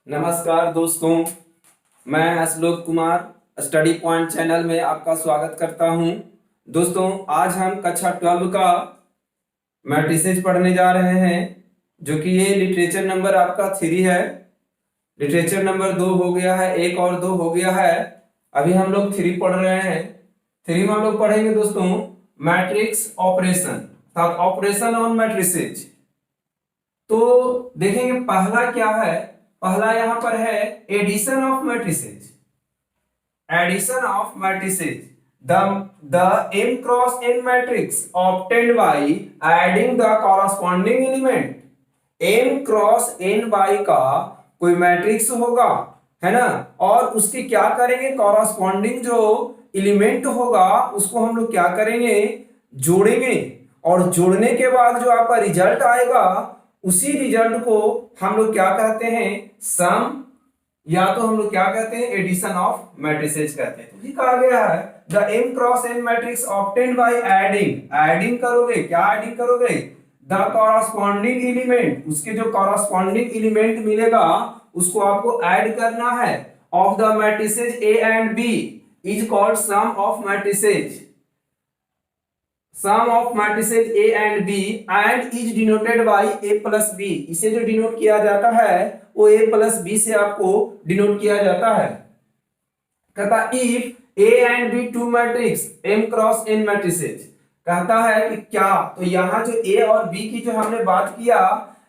नमस्कार दोस्तों, मैं Alok Kumar study point channel में आपका स्वागत करता हूं। दोस्तों, आज हम कक्षा 12 का मैट्रिसेस पढ़ने जा रहे हैं, जो कि ये लिटरेचर नंबर आपका 3 है। लिटरेचर नंबर 2 हो गया है, 1 और 2 हो गया है। अभी हम लोग 3 पढ़ रहे हैं। 3 में हम लोग पढ़ेंगे दोस्तों matrix operation, operation on matrices. तो देखेंगे पहला क्या है। पहला यहां पर है addition of matrices. Addition of matrices, the m cross n matrix obtained by adding the corresponding element। m cross n by का कोई मैट्रिक्स होगा, है ना, और उसके क्या करेंगे, कॉरस्पॉन्डिंग जो एलिमेंट होगा उसको हम लोग क्या करेंगे, जोड़ेंगे। और जोड़ने के बाद जो आपका रिजल्ट आएगा, उसी रिजल्ट को हम लोग क्या कहते हैं, सम, या तो हम लोग क्या कहते हैं, एडिशन ऑफ मैट्रिसेज कहते हैं। तो ये कहा गया है the m cross n matrix obtained by adding. Adding करोगे, क्या एडिंग करोगे, द कॉरस्पॉन्डिंग एलिमेंट, उसके जो कॉरस्पॉन्डिंग एलिमेंट मिलेगा उसको आपको ऐड करना है, of the matrices a and b is called sum of matrices. Sum of matrices a and b and is denoted by a plus b। इसे जो डिनोट किया जाता है वो a प्लस b से आपको डिनोट किया जाता है। कहता if a and b two matrix m cross n matrices, कहता है कि क्या, तो यहाँ जो a और b की जो हमने बात किया,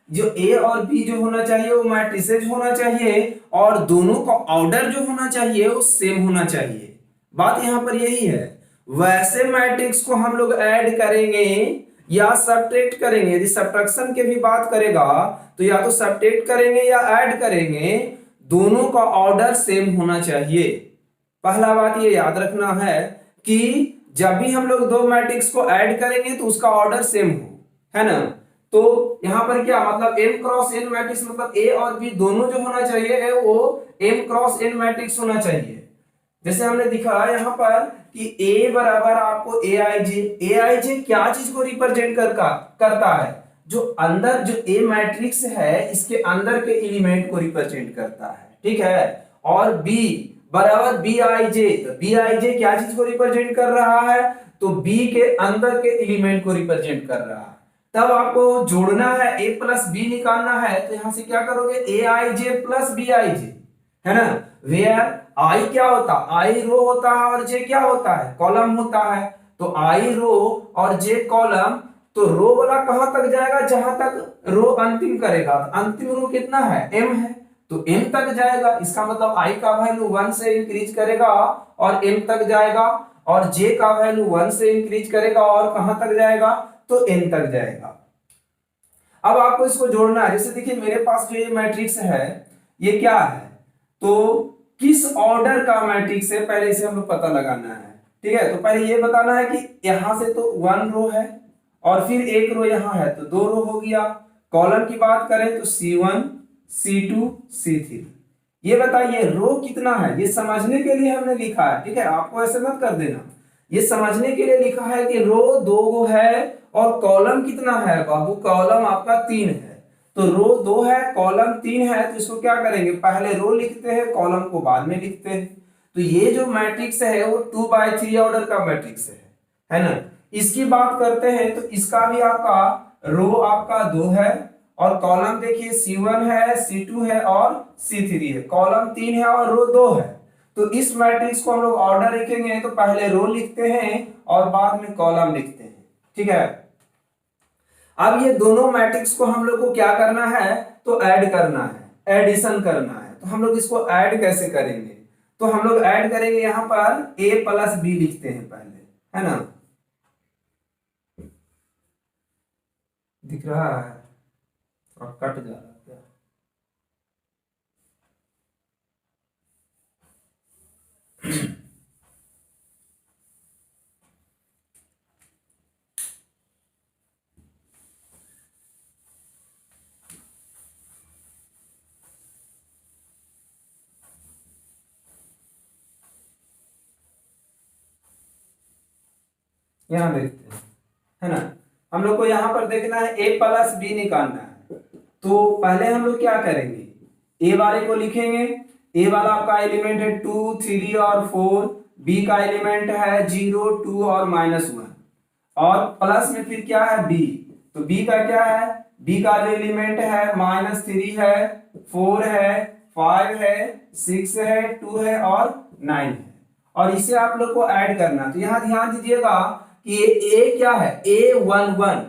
जो a और b जो होना चाहिए वो मैट्रिसेज होना चाहिए, और दोनों का ऑर्डर जो होना चाहिए वो सेम होना चाहिए। बात यहाँ पर यही है। वैसे मैट्रिक्स को हम लोग ऐड करेंगे या सब्ट्रैक्ट करेंगे। यदि सब्ट्रैक्शन की भी बात करेगा तो या तो सब्ट्रैक्ट करेंगे या ऐड करेंगे, दोनों का ऑर्डर सेम होना चाहिए। पहला बात ये याद रखना है कि जब भी हम लोग दो मैट्रिक्स को ऐड करेंगे तो उसका ऑर्डर सेम हो, है ना। तो यहां पर क्या मतलब, m क्रॉस n मैट्रिक्स मतलब a और b दोनों जो होना चाहिए वो m क्रॉस n मैट्रिक्स होना चाहिए। जैसे हमने दिखा यहाँ पर कि A बराबर आपको aij क्या चीज को रिप्रेजेंट करता है, जो अंदर जो A मैट्रिक्स है इसके अंदर के एलिमेंट को रिप्रेजेंट करता है, ठीक है। और B बराबर bij, तो bij क्या चीज को रिप्रेजेंट कर रहा है, तो B के अंदर के एलिमेंट को रिप्रेजेंट कर रहा है। तब आपको जोड़ना है, a प्लस बी निकालना है, तो यहां से क्या करोगे, aij प्लस bij, है ना। वेयर आई क्या होता है, आई रो होता है और जे क्या होता है, कॉलम होता है। तो आई रो और जे कॉलम, तो रो वाला कहां तक जाएगा, जहां तक रो अंतिम करेगा। तो अंतिम रो कितना है, m है, तो m तक जाएगा। इसका मतलब i का वैल्यू 1 से इंक्रीज करेगा और m तक जाएगा, और j का वैल्यू 1 से इंक्रीज करेगा और कहां तक जाएगा, तो n तक जाएगा। अब आपको इसको जोड़ना है। जैसे देखिए मेरे पास जो ये मैट्रिक्स है ये क्या है, तो किस ऑर्डर का मैट्रिक्स है, पहले इसे हम लोग पता लगाना है, ठीक है। तो पहले ये बताना है कि यहां से तो 1 रो है और फिर एक रो यहां है, तो 2 रो हो गया। कॉलम की बात करें तो C1 C2 C3। ये बताइए रो कितना है, ये समझने के लिए हमने लिखा है, ठीक है, आपको ऐसे मत कर देना। ये समझने के लिए लिखा है कि रो 2 है और कॉलम कितना है बाबू, कॉलम आपका 3 है। तो रो 2 है, कॉलम 3 है, तो इसको क्या करेंगे, पहले रो लिखते हैं, कॉलम को बाद में लिखते हैं। तो ये जो मैट्रिक्स है वो 2/3 ऑर्डर का मैट्रिक्स है ना। इसकी बात करते हैं तो इसका भी आपका रो आपका 2 है और कॉलम देखिए C1 है, C2 है और C3 है। कॉलम 3 है और रो 2 है। तो इस मैट्रिक्स को हम लोग ऑर्डर लिखेंगे तो पहले रो लिखते हैं और बाद में कॉलम लिखते हैं, ठीक है। अब ये दोनों मैट्रिक्स को हम लोग को क्या करना है, तो ऐड करना है, एडिशन करना है। तो हम लोग इसको ऐड कैसे करेंगे, तो हम लोग ऐड करेंगे, यहां पर a प्लस बी लिखते हैं पहले, है ना। दिख रहा है और कट जा रहा है क्या, यहां देखते हैं, है ना। हम लोग को यहां पर देखना है a प्लस बी निकालना है। तो पहले हम लोग क्या करेंगे, ए वाले को लिखेंगे, ए वाला आपका एलिमेंट है 2, 3 और 4, बी का एलिमेंट है 0, 2 और -1, और प्लस में फिर क्या है बी, तो बी का क्या है, बी का जो एलिमेंट है -3 है, 4 है, 5 है, 6 है, 2 है और 9 है, और इसे आप लोग को ऐड करना। तो यहाँ ध्यान दीजिएगा कि ये ए क्या है, A11,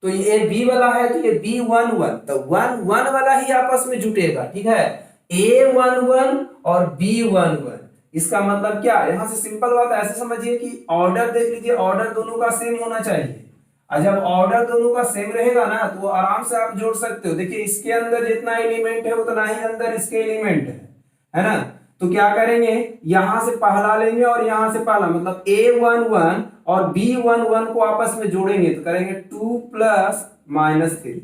तो ये बी वाला है तो ये B11, तो 1 1 वाला ही आपस में जुटेगा, ठीक है, A11 और B11। इसका मतलब क्या, यहां से सिंपल बात है, ऐसे समझिए कि ऑर्डर देख लीजिए, ऑर्डर दोनों का सेम होना चाहिए, और जब ऑर्डर दोनों का सेम रहेगा ना तो आराम से आप जोड़ सकते हो। देखिए इसके अंदर जितना एलिमेंट है उतना ही अंदर इसके एलिमेंट है ना, तो क्या करेंगे, यहां से पहला लेंगे और यहां से पहला, मतलब A11 और B11 को आपस में जोड़ेंगे तो करेंगे 2 + -3,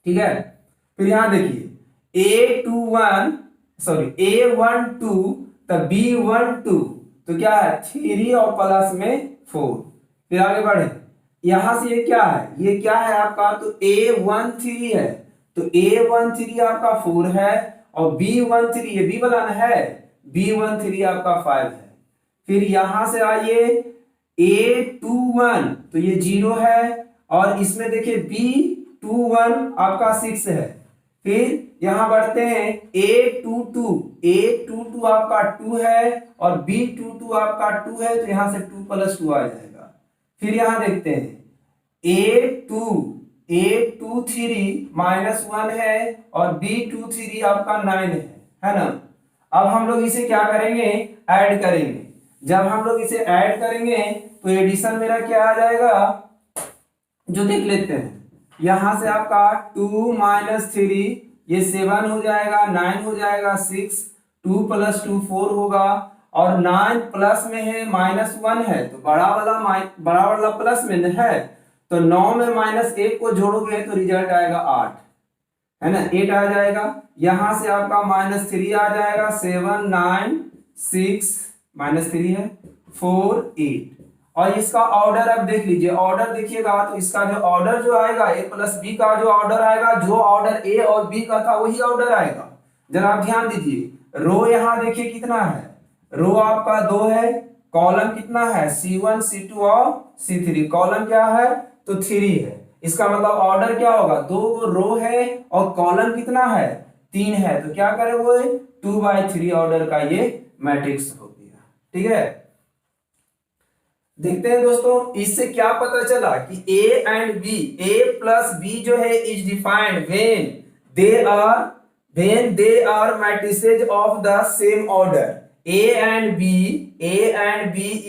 ठीक है। फिर यहां देखिए A12 तब B12, तो क्या है 3 और प्लस में 4। फिर आगे बढ़े, यहां से ये क्या है, ये क्या है आपका, तो A13 है, तो A13 आपका 4 है, और B13 ये B बनाना है, B13 आपका 5 है। फिर यहां से आइए A21, तो ये 0 है, और इसमें देखिए B21 आपका 6 है। फिर यहां बढ़ते हैं A22 आपका 2 है, और B22 आपका 2 है, तो यहां से 2 + 2 आ जाएगा। फिर यहां देखते हैं A23 -1 है, और B23 आपका 9 है ना। अब हम लोग इसे क्या करेंगे, ऐड करेंगे। जब हम लोग इसे ऐड करेंगे तो एडिशन मेरा क्या आ जाएगा, जो देख लेते हैं, यहां से आपका 2 - 3 ये 7 हो जाएगा, 9 हो जाएगा, 6, 2 + 2 4 होगा, और 9 प्लस में है -1 है, तो बड़ा वाला प्लस में है, तो 9 में -1 को जोड़ोगे तो रिजल्ट आएगा 8, है ना, 8 आ जाएगा। यहां से आपका -3 आ जाएगा, 7 9 6 -3 है, 4 8, और इसका ऑर्डर अब देख लीजिए, ऑर्डर देखिएगा तो इसका जो ऑर्डर जो आएगा A + B का जो ऑर्डर आएगा, जो ऑर्डर A और B का था वही ऑर्डर आएगा। जरा आप ध्यान दीजिए, रो यहां देखिए कितना है, रो आपका 2 है, कॉलम कितना है C1 C2 और C3, कॉलम क्या है तो 3 है। इसका मतलब ऑर्डर क्या होगा, 2 रो है और कॉलम कितना है 3 है, तो क्या करे वो 2/3 ऑर्डर का ये मैट्रिक्स हो गया, ठीक है। देखते हैं दोस्तों, इससे क्या पता चला कि A and B, A + B जो है is defined when they are matrices of the same order. A and B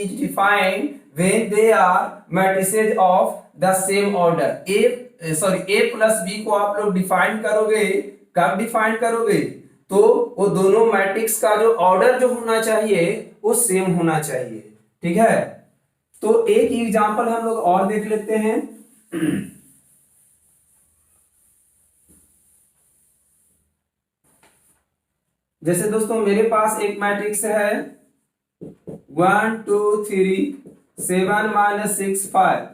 is defined when they are matrices of the same order. A + B को आप लोग डिफाइन करोगे, कब define करोगे, तो वो दोनों मैट्रिक्स का जो ऑर्डर जो होना चाहिए वो सेम होना चाहिए, ठीक है। तो एक एग्जांपल हम लोग और देख लेते हैं। जैसे दोस्तों मेरे पास एक मैट्रिक्स है 1 2 3 7 - 6 5,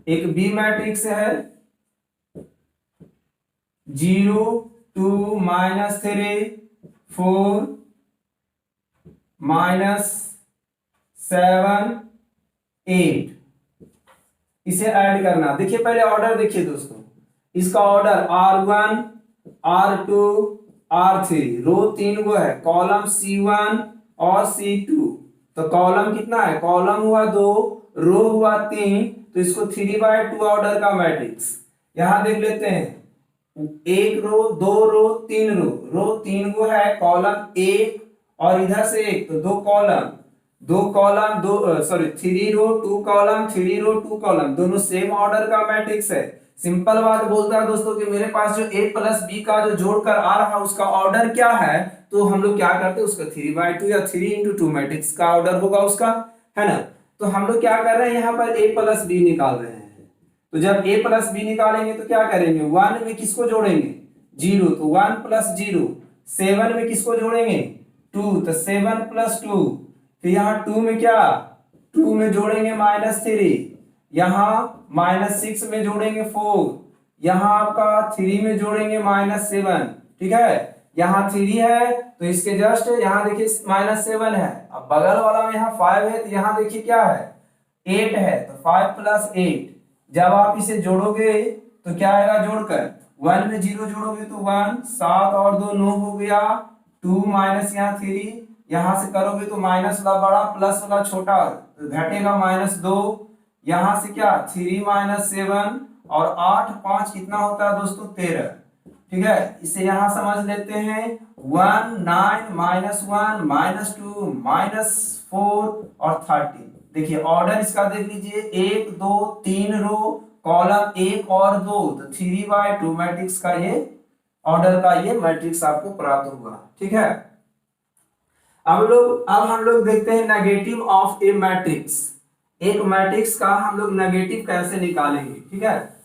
एक बी मैट्रिक्स है 0 2 -3 4 -7 8, इसे ऐड करना। देखिए पहले ऑर्डर देखिए दोस्तों, इसका ऑर्डर R1 R2 R3, रो 3 गो है, कॉलम C1 और C2, तो कॉलम कितना है, कॉलम हुआ 2, रो हुआ 3, तो इसको 3/2 ऑर्डर का मैट्रिक्स। यहां देख लेते हैं, 1 रो 2 रो 3 रो 3 गो है, कॉलम 1 और इधर से 1, तो 2 कॉलम 3 रो 2 कॉलम, 3 रो 2 कॉलम, दोनों सेम ऑर्डर का मैट्रिक्स है। सिंपल बात बोलता है दोस्तों कि मेरे पास जो A + B का जो जोड़कर आ रहा है उसका ऑर्डर क्या है, तो हम लोग क्या करते हैं उसका 3/2 या 3 × 2 मैट्रिक्स का ऑर्डर होगा उसका, है ना। तो हम लोग क्या कर रहे हैं, यहाँ पर A + B निकाल रहे हैं। तो जब A + B निकालेंगे तो क्या करेंगे, 1 में किसको जोड़ेंगे 0, तो 1 + 0, 7 में किसको जोड़ेंगे 2, तो 7 + 2, फिर यहाँ 2 में क्या 2 में जोड़ेंगे -3, यहाँ -6 में जोड़ेंगे 4, यहाँ आपका 3 में जोड़ेंगे -7, ठीक है, यहाँ 3 है तो इसके जस्ट यहाँ देखिए -7 है। अब बगल वाला में यहाँ 5 है तो यहाँ देखिए क्या है 8 है, तो 5 + 8 जब आप इसे जोड़ोगे तो क्या आएगा, जोड़कर 1 में 0 जोड़ोगे तो 1, 7 और 2 9 हो गया, 2 माइनस यहाँ 3, यहाँ से करोगे तो माइनस वाला बड़ा प्लस वाला छोटा, तो घटेगा -2, यहाँ से क्या 3 - 7 और 8 5 कितना होता है दोस्तों 13। ठीक है, इसे यहां समझ लेते हैं 1 9 -1 -2 -4 और 13। देखिए ऑर्डर इसका देख लीजिए 1 2 3 रो, कॉलम 1 और 2, तो 3/2 मैट्रिक्स का ये ऑर्डर का ये मैट्रिक्स आपको प्राप्त होगा। ठीक है, अब हम लोग देखते हैं नेगेटिव ऑफ ए मैट्रिक्स। एक मैट्रिक्स का हम लोग नेगेटिव कैसे निकालेंगे। ठीक है,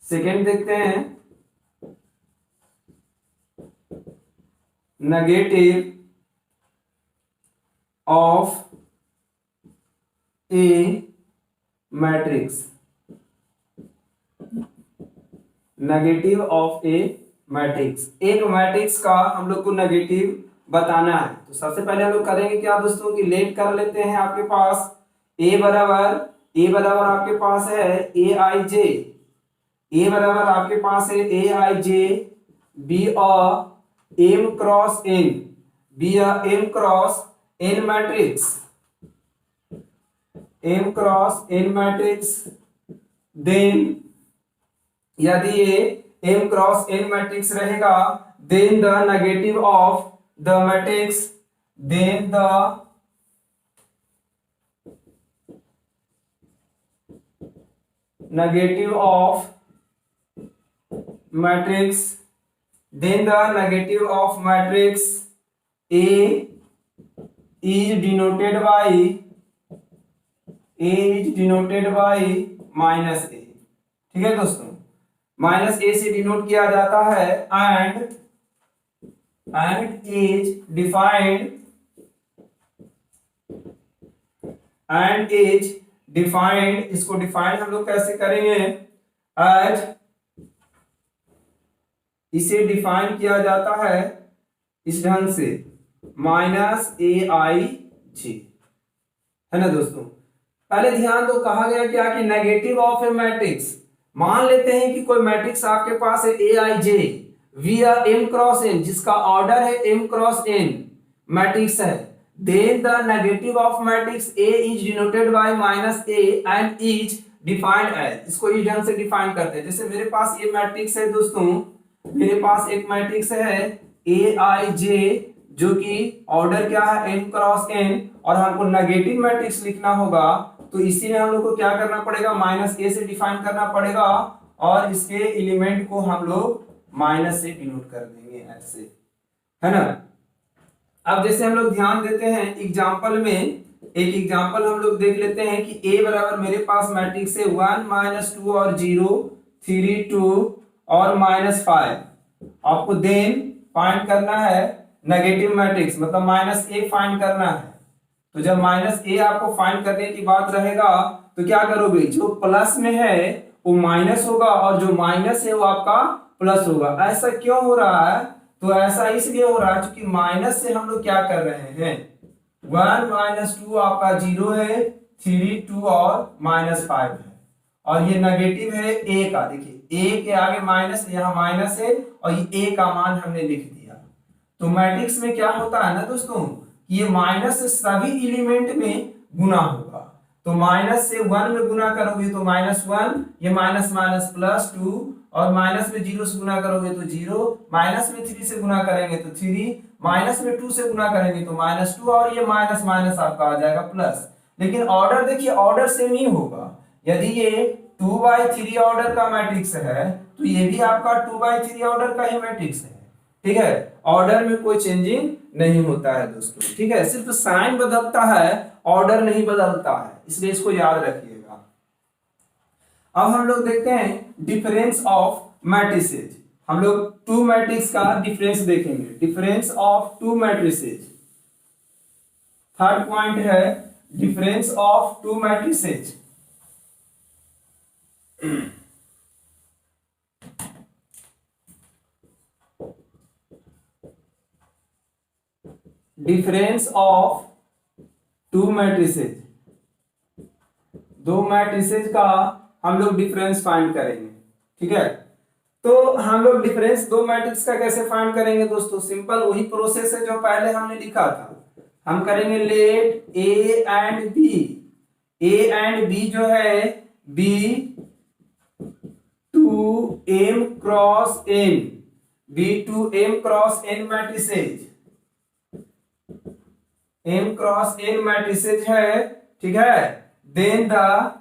सेकेंड देखते हैं negative of a matrix. Negative of a matrix, एक मैट्रिक्स का हम लोग को नेगेटिव बताना है। तो सबसे पहले हम लोग करेंगे क्या दोस्तों की लेट कर लेते हैं। आपके पास ए बराबर आपके पास है ए आई जे, ए बराबर आपके पास है A I J be M cross N, be M cross N matrix, M cross N matrix. Then यदि ये एम क्रॉस एन मैट्रिक्स रहेगा then the negative of the matrix, then the negative of matrix, then the negative of matrix A is denoted by -A। ठीक है दोस्तों, -A से denote किया जाता है and is defined, इसको डिफाइंड हम लोग कैसे करेंगे, as इसे डिफाइन किया जाता है इस ढंग से -AIJ, है ना दोस्तों। पहले ध्यान दो, कहा गया क्या कि नेगेटिव ऑफ ए मैट्रिक्स। मान लेते हैं कि कोई मैट्रिक्स आपके पास है AIJ via M cross N, जिसका ऑर्डर है M क्रॉस N मैट्रिक्स है, then the negative of matrix A is denoted by -A and is defined as. इसको इस ढंग से डिफाइन करते हैं। जैसे मेरे पास ये मैट्रिक्स है दोस्तों, मेरे पास एक मैट्रिक्स है AIJ जो कि ऑर्डर क्या है M क्रॉस N, और हमको नेगेटिव मैट्रिक्स लिखना होगा तो इसी में हम लोग को क्या करना पड़ेगा, -A से डिफाइन करना पड़ेगा और इसके एलिमेंट को हम लोग माइनस से डिनोट कर देंगे ऐसे, है ना। अब जैसे हम लोग ध्यान देते हैं एग्जांपल में, एक एग्जांपल हम लोग देख लेते हैं कि A बराबर मेरे पास मैट्रिक्स है 1 -2 और 0 3 2 और -5। आपको देन फाइंड करना है नेगेटिव मैट्रिक्स, मतलब -A फाइंड करना है। तो जब -A आपको फाइंड करने की बात रहेगा तो क्या करोगे, जो प्लस में है वो माइनस होगा और जो माइनस है वो आपका प्लस होगा। ऐसा क्यों हो रहा है, तो ऐसा इसलिए हो रहा है क्योंकि माइनस से हम लोग क्या कर रहे हैं, 1 - 2 आपका 0 है, 3 2 और -5 है, और ये नेगेटिव है A का। देखिए A के आगे माइनस, यहाँ माइनस है और ये A का मान हमने लिख दिया। तो मैट्रिक्स में क्या होता है ना दोस्तों, ये माइनस से सभी एलिमेंट में गुना होगा। तो माइनस से 1 में गुना करोगे तो -1, ये माइनस माइनस +2, और माइनस में 0 से गुना करोगे तो 0, माइनस में 3 से गुना करेंगे तो 3, माइनस में 2 से गुना करेंगे तो -2, और ये माइनस माइनस आपका आ जाएगा प्लस। लेकिन ऑर्डर देखिए, ऑर्डर सेम ही होगा। यदि ये 2/3 ऑर्डर का मैट्रिक्स है तो ये भी आपका 2/3 ऑर्डर का ही मैट्रिक्स है। ठीक है, ऑर्डर में कोई चेंजिंग नहीं होता है दोस्तों। ठीक है, सिर्फ साइन बदलता है, ऑर्डर नहीं बदलता है, इसलिए इसको याद रखिएगा। अब हम लोग देखते हैं डिफरेंस ऑफ मैट्रिसेज। हम लोग 2 मैट्रिक्स का डिफरेंस देखेंगे, difference of 2 matrices. Third point है difference of two matrices. Difference of two matrices, दो मैट्रिसेज का हम लोग डिफरेंस फाइंड करेंगे। ठीक है, तो हम लोग डिफरेंस दो मैट्रिक्स का कैसे फाइंड करेंगे दोस्तों? सिंपल वही प्रोसेस है जो पहले हमने लिखा था। हम करेंगे let A and B, A and B जो है be two M cross N, be two M cross N matrices, M cross N matrices है। ठीक है, then the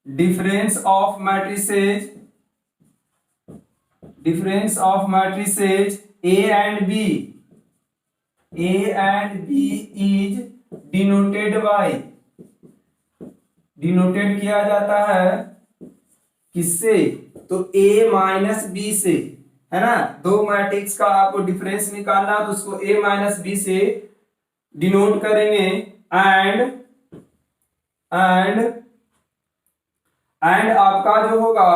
difference of matrices A and B is denoted किया जाता है किससे? तो A माइनस बी से, है ना। दो मैट्रिक्स का आपको डिफरेंस निकालना तो उसको A माइनस बी से डिनोट करेंगे। एंड आपका जो होगा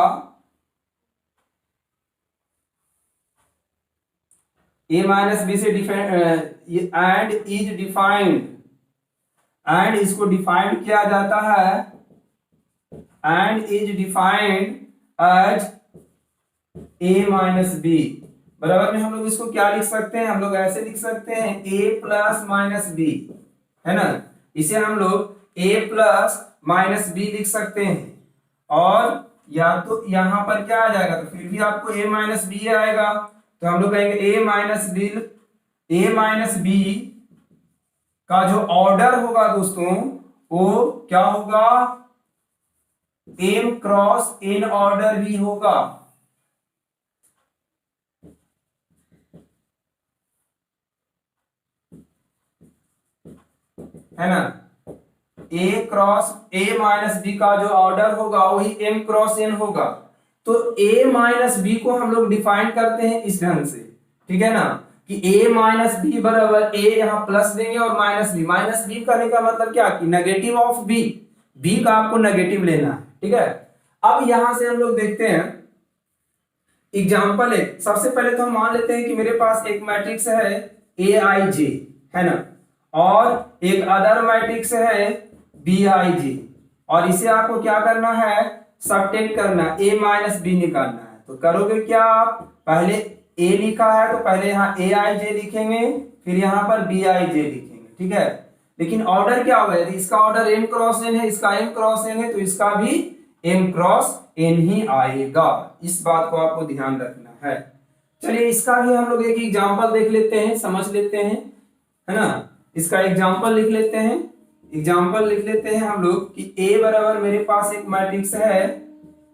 A माइनस बी से एंड इज डिफाइंड, एंड इसको डिफाइंड किया जाता है, and is defined as A minus B. बराबर में हम लोग इसको क्या लिख सकते हैं? हम लोग ऐसे लिख सकते हैं A प्लस माइनस बी, है ना। इसे हम लोग A प्लस माइनस बी लिख सकते हैं, और या तो यहां पर क्या आ जाएगा, तो फिर भी आपको A माइनस बी आएगा। तो हम लोग कहेंगे A माइनस बी का जो ऑर्डर होगा दोस्तों वो क्या होगा? M क्रॉस N ऑर्डर भी होगा, है ना। A माइनस बी का जो ऑर्डर होगा वही M क्रॉस N होगा। तो A माइनस बी को हम लोग डिफाइन करते हैं इस ढंग से, ठीक है ना, कि A माइनस बी बराबर A यहां प्लस देंगे और माइनस बी करने का मतलब क्या कि नेगेटिव ऑफ बी का आपको नेगेटिव लेना है। ठीक है, अब यहां से हम लोग देखते हैं एग्जांपल है। सबसे पहले तो हम मान लेते हैं कि मेरे पास एक मैट्रिक्स है AIJ, है ना, और एक अदर मैट्रिक्स है BIJ, और इसे आपको क्या करना है? सबटेंड करना, A माइनस बी निकालना है। तो करोगे क्या? आप पहले A लिखा है तो पहले यहाँ AIJ लिखेंगे, फिर यहाँ पर BIJ लिखेंगे। ठीक है, लेकिन ऑर्डर क्या होगा? यदि इसका ऑर्डर M क्रॉस N है, इसका M क्रॉस N है, तो इसका भी M क्रॉस N ही आएगा। इस बात को आपको ध्यान रखना है। चलिए इसका भी हम लोग एक एग्जांपल देख लेते हैं, समझ लेते हैं, है ना। इसका एग्जांपल लिख लेते हैं हम लोग कि A बराबर मेरे पास एक मैट्रिक्स है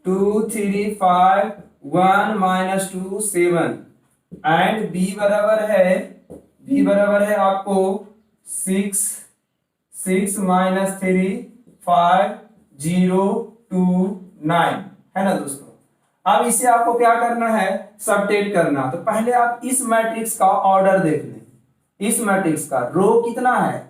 2 3 5 1 -2 7, एंड B बराबर है आपको 6 6 -3 5 0 2 9, है ना दोस्तों। अब इसे आपको क्या करना है? सबट्रैक्ट करना। तो पहले आप इस मैट्रिक्स का ऑर्डर देख लें। इस मैट्रिक्स का रो कितना है?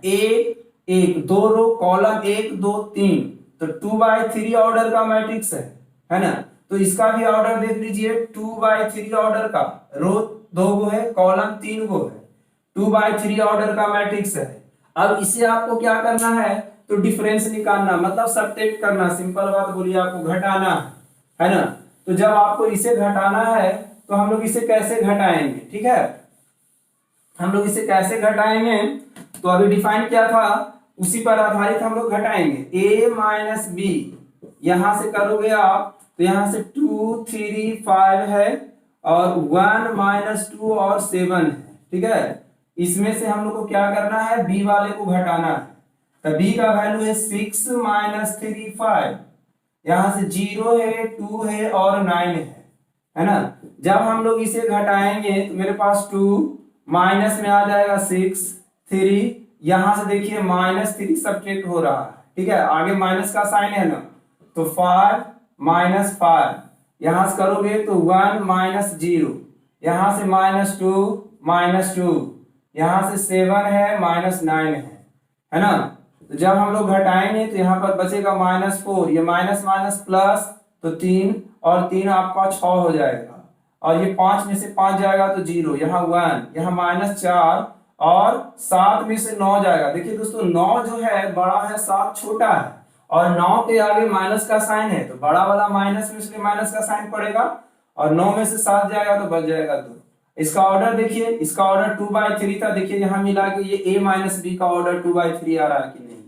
एक दो रो, कॉलम 1 2 3, तो 2/3 ऑर्डर का मैट्रिक्स है ना। तो इसका भी ऑर्डर देख लीजिए, 2/3 ऑर्डर का, रो 2 गो है, कॉलम 3 गो है, 2/3 ऑर्डर का मैट्रिक्स है। अब इसे आपको क्या करना है? तो डिफरेंस निकालना, मतलब सबट्रैक्ट करना। सिंपल बात बोलिए, आपको घटाना है ना। तो जब आपको इसे घटाना है तो हम लोग इसे कैसे घटाएंगे? ठीक है, हम लोग इसे कैसे घटाएंगे? तो अभी डिफाइन किया था उसी पर आधारित हम लोग घटाएंगे। A माइनस बी यहां से करोगे आप तो यहां से 2 3 5 है, और 1 -2 और 7 है। ठीक है, इसमें से हम लोग को क्या करना है? B वाले को घटाना है। तो B का वैल्यू है 6 -3 5, यहां से 0 है, 2 है और 9 है ना। जब हम लोग इसे घटाएंगे तो मेरे पास 2 माइनस में आ जाएगा 6 3, यहां से देखिए -3 सबट्रैक्ट हो रहा है। ठीक है, आगे माइनस का साइन है ना, तो 5 -5, यहां से करोगे तो 1 -0, यहां से -2, यहां से 7 है, -9 है ना। तो जब हम लोग घटाएंगे तो यहाँ पर बचेगा -4, ये माइनस माइनस प्लस, तो 3 और 3 आपका 6 हो जाएगा, और ये 5 में से 5 जाएगा तो 0, यहाँ 1, यहाँ -4, और 7 में से 9 जाएगा। देखिए दोस्तों 9 जो है बड़ा है, 7 छोटा है, और 9 के आगे माइनस का साइन है तो बड़ा वाला माइनस में, इसलिए माइनस का साइन पड़ेगा, और 9 में से 7 जाएगा तो बच जाएगा 2। इसका ऑर्डर देखिए, इसका ऑर्डर 2/3 था। देखिए यहाँ मिला के ये a माइनस बी का ऑर्डर 2/3 आ रहा है कि नहीं।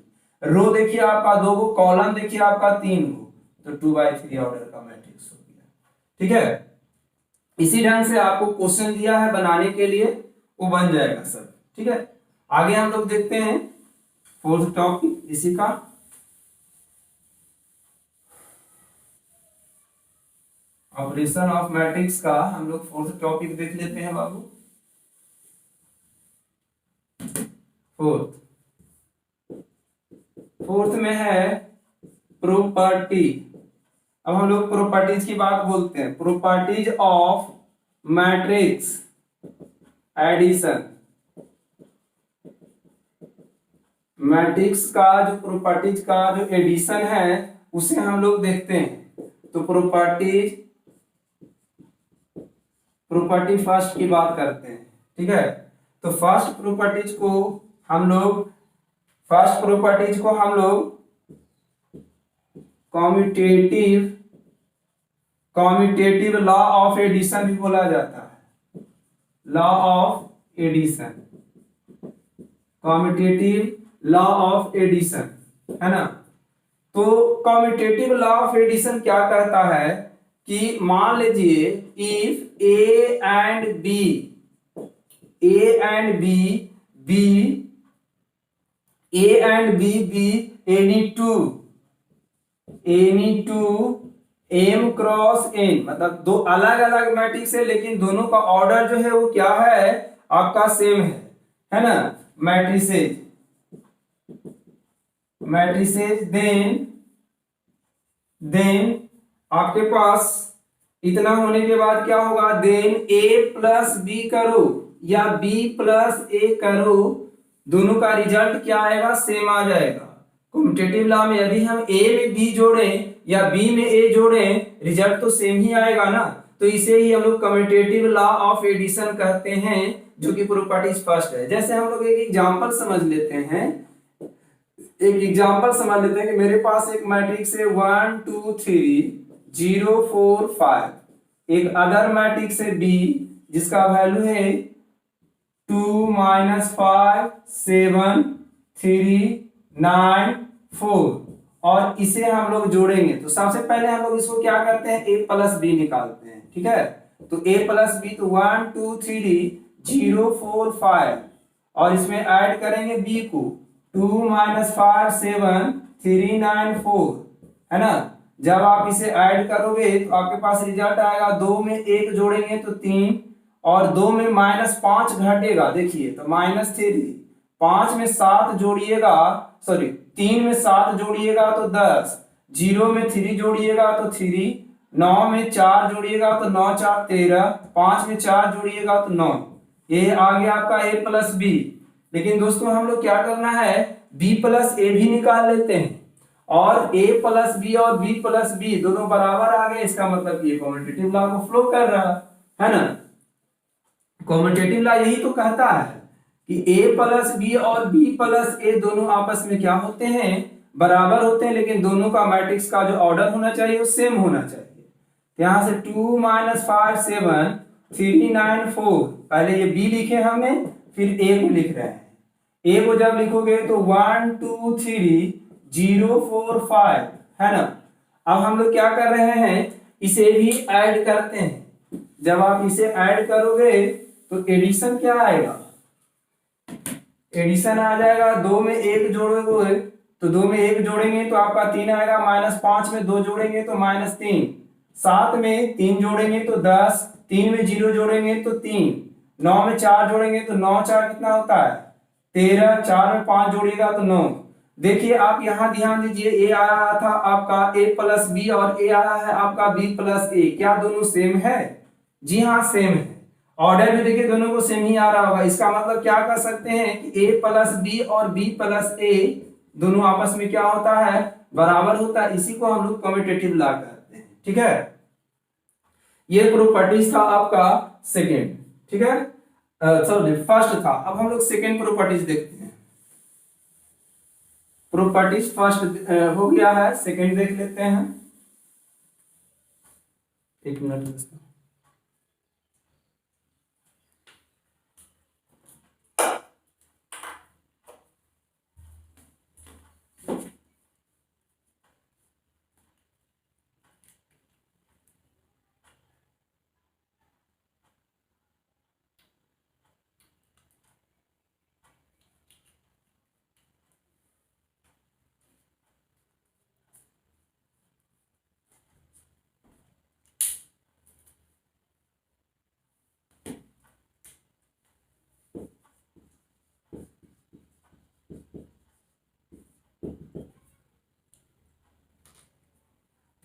रो देखिए आपका 2 गो, कॉलम देखिए आपका 3 गो, तो 2/3 ऑर्डर का मैट्रिक्स हो गया। ठीक है, इसी ढंग से आपको क्वेश्चन दिया है बनाने के लिए, वो बन जाएगा सर। ठीक है, आगे हम लोग देखते हैं 4th टॉपिक इसी का। ऑपरेशन ऑफ मैट्रिक्स का हम लोग 4th टॉपिक देख लेते हैं बाबू। 4th में है प्रॉपर्टी। अब हम लोग प्रॉपर्टीज की बात बोलते हैं, properties of matrix addition. Matrix का जो प्रॉपर्टीज का जो एडिशन है उसे हम लोग देखते हैं। तो प्रॉपर्टी फर्स्ट की बात करते हैं। ठीक है, तो फर्स्ट प्रॉपर्टीज को हम लोग कॉम्यूटेटिव लॉ ऑफ एडिशन भी बोला जाता है। Law of addition, commutative law of addition, है ना। तो कॉम्यूटेटिव लॉ ऑफ एडिशन क्या कहता है कि मान लीजिए if A and B be any two m cross n, मतलब दो अलग अलग मैट्रिक्स है लेकिन दोनों का ऑर्डर जो है वो क्या है आपका सेम है ना। मैट्रिसेज देन आपके पास इतना होने के बाद क्या होगा, देन a प्लस बी करो या b प्लस a करो, दोनों का रिजल्ट क्या आएगा, सेम आ जाएगा। कॉम्यूटेटिव लॉ में यदि हम a में b जोड़ें या b में a जोड़ें, रिजल्ट तो सेम ही आएगा ना। तो इसे ही हम लोग कम्यूटेटिव लॉ ऑफ एडिशन कहते हैं, जो कि प्रॉपर्टीज फर्स्ट है। जैसे हम लोग एक एग्जांपल समझ लेते हैं, कि मेरे पास एक मैट्रिक्स है 1 2 3 0 4 5, एक अदर मैट्रिक्स है b जिसका वैल्यू है 2 -5 7 3 9 4, और इसे हम लोग जोड़ेंगे। तो सबसे पहले हम लोग इसको क्या करते हैं, a प्लस बी निकालते हैं। ठीक है, तो a प्लस बी, तो 1 2 3 0 4 5, और इसमें ऐड करेंगे b को, 2 -5 7 3 9 4, है ना। जब आप इसे ऐड करोगे तो आपके पास रिजल्ट आएगा, 2 में 1 जोड़ेंगे तो 3, और 2 में -5 घटेगा, देखिए तो -3, 5 में 7 जोड़िएगा, सॉरी 3 में 7 जोड़िएगा तो 10, 0 में 3 जोड़िएगा तो 3, 9 में 4 जोड़िएगा तो 9 4 13, 5 में 4 जोड़िएगा तो 9। ये आ गया आपका a प्लस बी। लेकिन दोस्तों हम लोग क्या करना है, b प्लस ए भी निकाल लेते हैं, और a प्लस बी और b प्लस बी दोनों बराबर आ गए, इसका मतलब ये कम्यूटेटिव लॉ को फ्लो कर रहा है ना। कम्यूटेटिव लॉ यही तो कहता है कि a प्लस बी और b प्लस ए दोनों आपस में क्या होते हैं, बराबर होते हैं, लेकिन दोनों का मैट्रिक्स का जो ऑर्डर होना चाहिए वो सेम होना चाहिए। यहां से 2 -5 7 3 9 4, पहले ये b लिखे हमने, फिर a को लिख रहे हैं। a को जब लिखोगे तो 1 2 3 0 4 5, है ना। अब हम लोग क्या कर रहे हैं, इसे भी ऐड करते हैं। जब आप इसे ऐड करोगे तो एडिशन क्या आएगा, एडिशन आ जाएगा, 2 में 1 जोड़ोगे तो 2 में 1 जोड़ेंगे तो आपका 3 आएगा, -5 में 2 जोड़ेंगे तो -3, 7 में 3 जोड़ेंगे तो 10, 3 में 0 जोड़ेंगे तो 3, 9 में 4 जोड़ेंगे तो 9 4 कितना होता है 13, 4 में 5 जोड़िएगा तो 9, देखिए आप यहाँ ध्यान दीजिए, ए आया था आपका ए प्लस बी और ए आया है आपका बी प्लस ए, क्या दोनों सेम है? जी हाँ सेम है। ऑर्डर में देखिए दोनों को सेम ही आ रहा होगा, इसका मतलब क्या कर सकते हैं कि ए प्लस बी और बी प्लस ए दोनों आपस में क्या होता है? बराबर होता है। इसी को हम लोग कम्यूटेटिव लॉ कहते हैं। ठीक है, ये प्रॉपर्टीज था आपका सेकेंड। ठीक है, सॉरी फर्स्ट था। अब हम लोग सेकेंड प्रॉपर्टीज देखते हैं। प्रॉपर्टीज फर्स्ट हो गया है, सेकेंड देख लेते हैं। एक मिनट दोस्तों।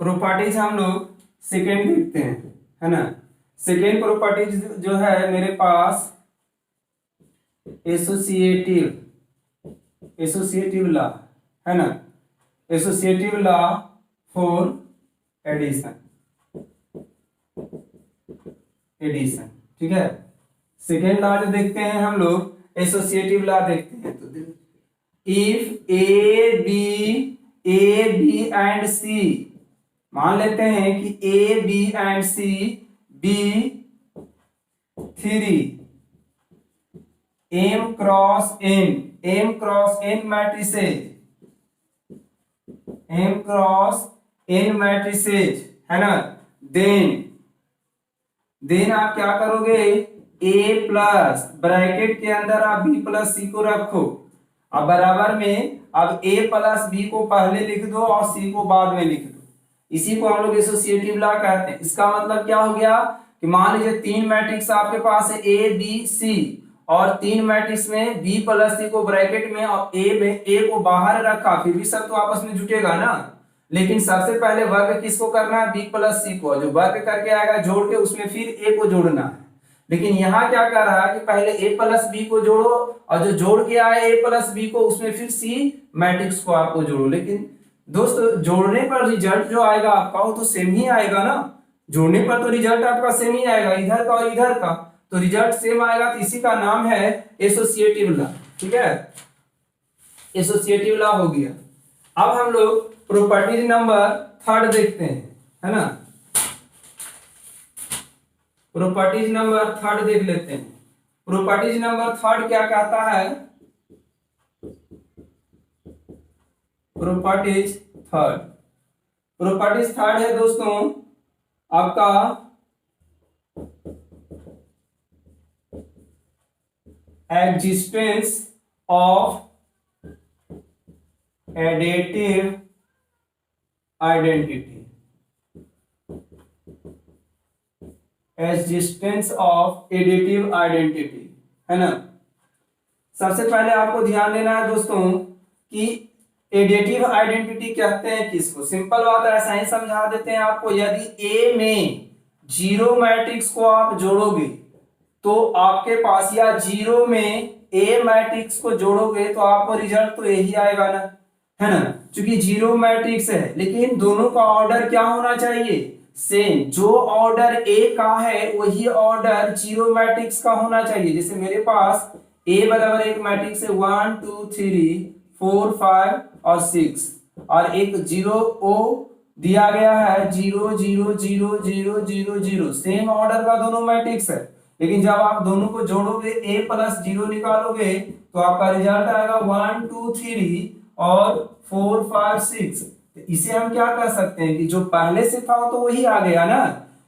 प्रॉपर्टीज हम लोग सेकेंड देखते हैं, है ना। सेकेंड प्रॉपर्टीज जो है मेरे पास एसोसिएटिव लॉ, है ना। एसोसिएटिव लॉ फॉर एडिशन, ठीक है। सेकेंड लॉ जो देखते हैं हम लोग एसोसिएटिव लॉ देखते हैं। तो if A B and C, मान लेते हैं कि A B and C be 3 m cross n matrices, है ना। देन आप क्या करोगे, a प्लस ब्रैकेट के अंदर आप b प्लस सी को रखो। अब बराबर में अब a प्लस बी को पहले लिख दो और c को बाद में लिख दो। इसी को हम लोग एसोसिएटिव लॉ कहते हैं। इसका मतलब क्या हो गया कि मान लीजिए 3 मैट्रिक्स आपके पास है ए बी सी, और 3 मैट्रिक्स में बी प्लस सी को ब्रैकेट में और ए को बाहर रखा, फिर भी सब तो आपस में जुटेगा ना। लेकिन सबसे पहले वर्ग किसको करना है, बी प्लस सी को। जो वर्ग करके आएगा जोड़ के उसमें फिर ए को जोड़ना है। लेकिन यहाँ क्या कर रहा है कि पहले ए प्लस बी को जोड़ो और जो जोड़ के आए ए प्लस बी को उसमें फिर सी मैट्रिक्स को आपको जोड़ो। लेकिन दोस्तों जोड़ने पर रिजल्ट जो आएगा आपका वो तो सेम ही आएगा ना। जोड़ने पर तो रिजल्ट आपका सेम ही आएगा, इधर का और इधर का तो रिजल्ट सेम आएगा। तो इसी का नाम है एसोसिएटिव लॉ। ठीक है, एसोसिएटिव लॉ हो गया। अब हम लोग प्रॉपर्टीज नंबर थर्ड देखते हैं, है ना। प्रॉपर्टीज नंबर थर्ड देख लेते हैं। प्रॉपर्टीज नंबर थर्ड क्या कहता है, प्रॉपर्टीज थर्ड है दोस्तों आपका existence of additive identity. Existence of additive identity, है ना। सबसे पहले आपको ध्यान देना है दोस्तों कि एडिटिव आइडेंटिटी कहते हैं किसको। सिंपल बात है, ऐसा ही समझा देते हैं आपको। यदि ए में जीरो मैट्रिक्स को आप जोड़ोगे तो आपके पास, या जीरो में ए मैट्रिक्स को जोड़ोगे तो आपको रिजल्ट तो यही आएगा ना, है ना। क्योंकि जीरो मैट्रिक्स है लेकिन दोनों का ऑर्डर क्या होना चाहिए, सेम। जो ऑर्डर ए का है वही ऑर्डर जीरो मैट्रिक्स का होना चाहिए। जैसे मेरे पास ए बराबर एक मैट्रिक्स है 1 2 3 4 5 और 6, और एक जीरो ओ दिया गया है 0 0 0 0 0 0। सेम ऑर्डर का दोनों मैट्रिक्स है, लेकिन जब आप दोनों को जोड़ोगे a प्लस 0 निकालोगे तो आपका रिजल्ट आएगा 1 2 3 और 4 5 6। इसे हम क्या कर सकते हैं कि जो पहले से था तो वही आ गया ना।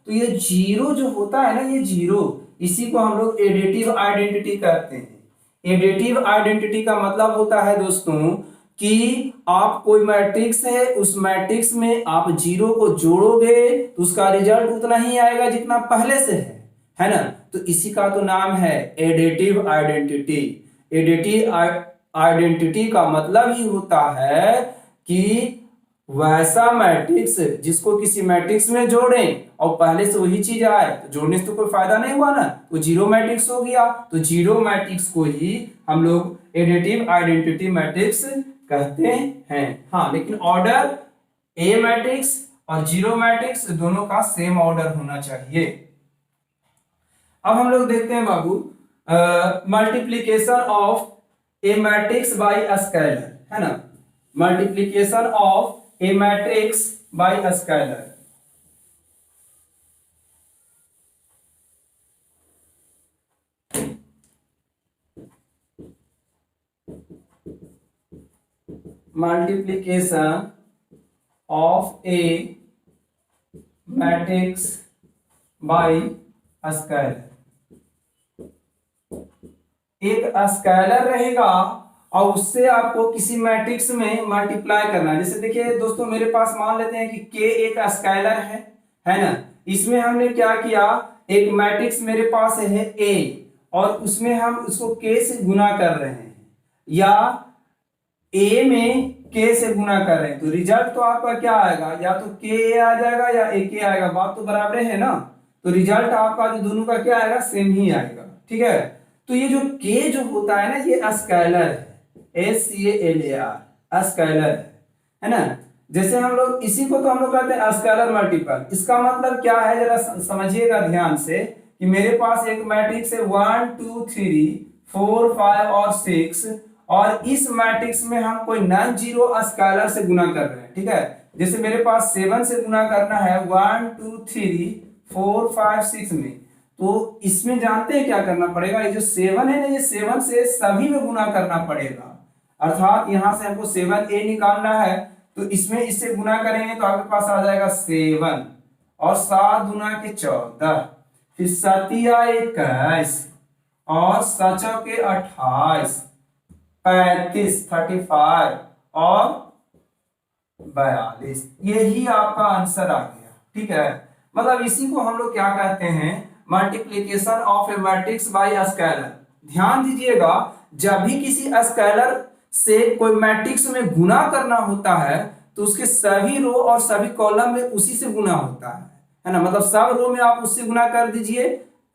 तो ये जीरो जो होता है ना, ये जीरो, इसी को हम लोग एडिटिव आइडेंटिटी कहते हैं। एडिटिव आइडेंटिटी का मतलब होता है दोस्तों कि आप कोई मैट्रिक्स है, उस मैट्रिक्स में आप जीरो को जोड़ोगे तो उसका रिजल्ट उतना ही आएगा जितना पहले से है ना। तो इसी का तो नाम है एडिटिव आइडेंटिटी। एडिटिव आइडेंटिटी का मतलब ही होता है कि वैसा मैट्रिक्स जिसको किसी मैट्रिक्स में जोड़ें और पहले से वही चीज आए, तो जोड़ने से तो कोई फायदा नहीं हुआ ना, तो जीरो मैट्रिक्स हो गया। तो जीरो मैट्रिक्स को ही हम लोग एडिटिव आइडेंटिटी मैट्रिक्स कहते हैं। हाँ, लेकिन ऑर्डर ए मैट्रिक्स और जीरो मैट्रिक्स दोनों का सेम ऑर्डर होना चाहिए। अब हम लोग देखते हैं बाबू multiplication of a matrix by scalar, है ना, multiplication of a matrix by scalar. Multiplication of a matrix by scalar. एक स्केलर रहेगा और उससे आपको किसी मैट्रिक्स में मल्टीप्लाई करना है। जैसे देखिए दोस्तों, मेरे पास मान लेते हैं कि K एक स्केलर है ना। इसमें हमने क्या किया, एक मैट्रिक्स मेरे पास है A और उसमें हम उसको K से गुना कर रहे हैं या A में K से गुना कर रहे हैं, तो रिजल्ट तो आपका क्या आएगा, या तो K आ जाएगा या AK आएगा, बात तो बराबर है ना। तो रिजल्ट आपका जो दोनों का क्या आएगा, सेम ही आएगा। ठीक है, तो ये जो K जो होता है ना, ये स्केलर है, SCALAR स्केलर है ना। जैसे हम लोग इसी को तो हम लोग कहते हैं स्केलर मल्टीपल। इसका मतलब क्या है, जरा समझिएगा ध्यान से कि मेरे पास एक मैट्रिक्स है 1 2 3 4 5 और 6 और इस मैट्रिक्स में हम कोई नॉन जीरो स्केलर से गुना कर रहे हैं। ठीक है, जैसे मेरे पास 7 से गुना करना है 1 2 3 4 5 6 में, तो इसमें जानते हैं क्या करना पड़ेगा, ये जो 7 है ना, ये 7 से सभी में गुना करना पड़ेगा। अर्थात यहां से हमको 7A निकालना है, तो इसमें इससे गुना करेंगे तो आपके पास आ जाएगा 7 और 7 गुना के 14, फिर 7 21 और 7 के 28 35 35 और 42। यही आपका आंसर आ गया। ठीक है, मतलब इसी को हम लोग क्या कहते हैं, multiplication of a matrix by scalar. ध्यान दीजिएगा, जब भी किसी स्केलर से कोई मैट्रिक्स में गुना करना होता है तो उसके सभी रो और सभी कॉलम में उसी से गुना होता है ना। मतलब सब रो में आप उससे गुना कर दीजिए,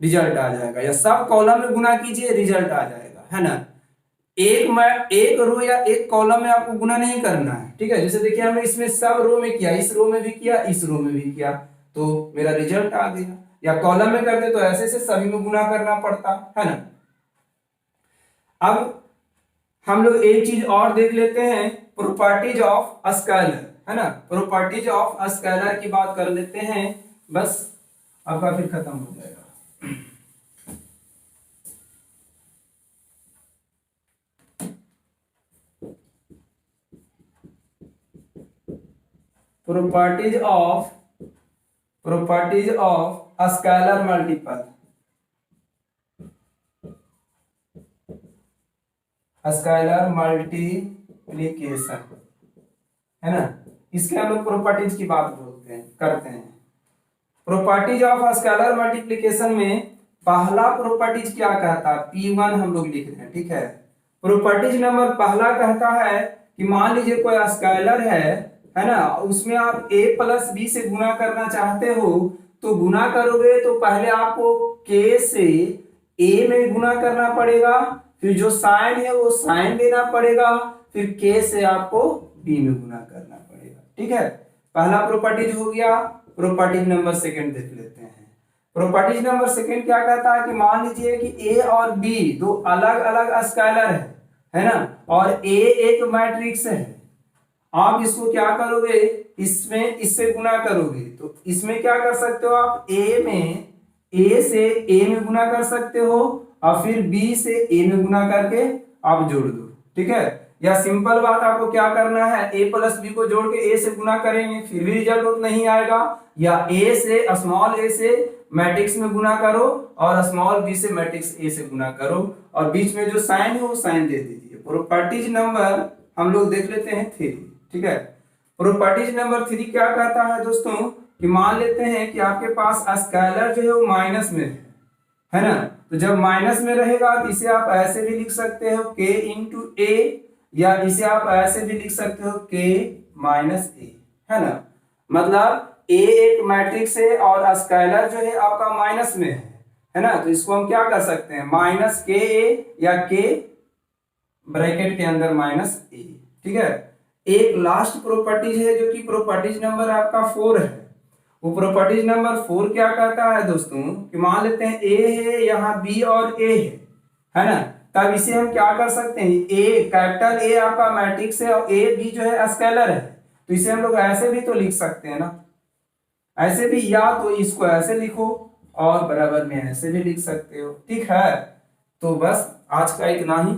रिजल्ट आ जाएगा, या सब कॉलम में गुना कीजिए, रिजल्ट आ जाएगा, है ना। एक रो या एक कॉलम में आपको गुना नहीं करना है। ठीक है, जैसे देखिए हमने इसमें सब रो में किया, इस रो में भी किया, इस रो में भी किया, तो मेरा रिजल्ट आ गया। या कॉलम में करते तो ऐसे से सभी में गुना करना पड़ता, है ना। अब हम लोग एक चीज और देख लेते हैं, प्रॉपर्टीज ऑफ स्केलर, है ना। प्रॉपर्टीज ऑफ स्केलर की बात कर लेते हैं, बस आपका फिर खत्म हो जाएगा। Properties of scalar multiple, scalar multiplication, है ना। इसके हम लोग प्रॉपर्टीज की बात बोलते हैं, करते हैं। प्रॉपर्टीज ऑफ स्केलर मल्टीप्लिकेशन में पहला प्रॉपर्टीज क्या कहता है, P1 हम लोग लिख रहे हैं। ठीक है, प्रॉपर्टीज नंबर पहला कहता है कि मान लीजिए कोई स्केलर है ना, उसमें आप a प्लस बी से गुना करना चाहते हो, तो गुना करोगे तो पहले आपको k से a में गुना करना पड़ेगा, फिर जो साइन है वो साइन देना पड़ेगा, फिर k से आपको b में गुना करना पड़ेगा। ठीक है, पहला प्रॉपर्टीज हो गया। प्रॉपर्टीज नंबर सेकंड देख लेते हैं। प्रॉपर्टीज नंबर सेकंड क्या कहता है कि मान लीजिए कि a और b दो अलग अलग स्केलर है ना, और a एक मैट्रिक्स है। आप इसको क्या करोगे, इसमें इससे गुना करोगे, तो इसमें क्या कर सकते हो आप, a से a में गुना कर सकते हो और फिर b से a में गुना करके आप जोड़ दो। ठीक है, या सिंपल बात आपको क्या करना है, a प्लस बी को जोड़ के a से गुना करेंगे, फिर भी रिजल्ट नहीं आएगा, या a से स्मॉल a से मैट्रिक्स में गुना करो और स्मॉल b से मैट्रिक्स a से गुना करो, और बीच में जो साइन है वो साइन दे दीजिए। प्रॉपर्टीज नंबर हम लोग देख लेते हैं 3। ठीक है, प्रॉपर्टीज नंबर 3 क्या कहता है दोस्तों, कि मान लेते हैं कि आपके पास स्केलर जो है वो माइनस में है, है ना। तो जब माइनस में रहेगा तो इसे आप ऐसे भी लिख सकते हो k इंटू ए, या इसे आप ऐसे भी लिख सकते हो k माइनस ए, है ना। मतलब a एक मैट्रिक्स है और स्केलर जो है आपका माइनस में है ना। तो इसको हम क्या कर सकते हैं, माइनस के ए या k ब्रैकेट के अंदर माइनस ए, ठीक है। एक लास्ट प्रॉपर्टीज है जो कि प्रॉपर्टीज नंबर आपका 4 है। वो प्रॉपर्टीज नंबर 4 क्या कहता है दोस्तों कि मान लेते हैं ए है, यहाँ बी और ए है ना। तब इसे हम क्या कर सकते हैं, ए कैपिटल ए आपका मैट्रिक्स है और ए बी जो है स्केलर है, तो इसे हम लोग ऐसे भी तो लिख सकते हैं ना, ऐसे भी, या तो इसको ऐसे लिखो और बराबर में ऐसे भी लिख सकते हो, ठीक है। तो बस आज का इतना ही।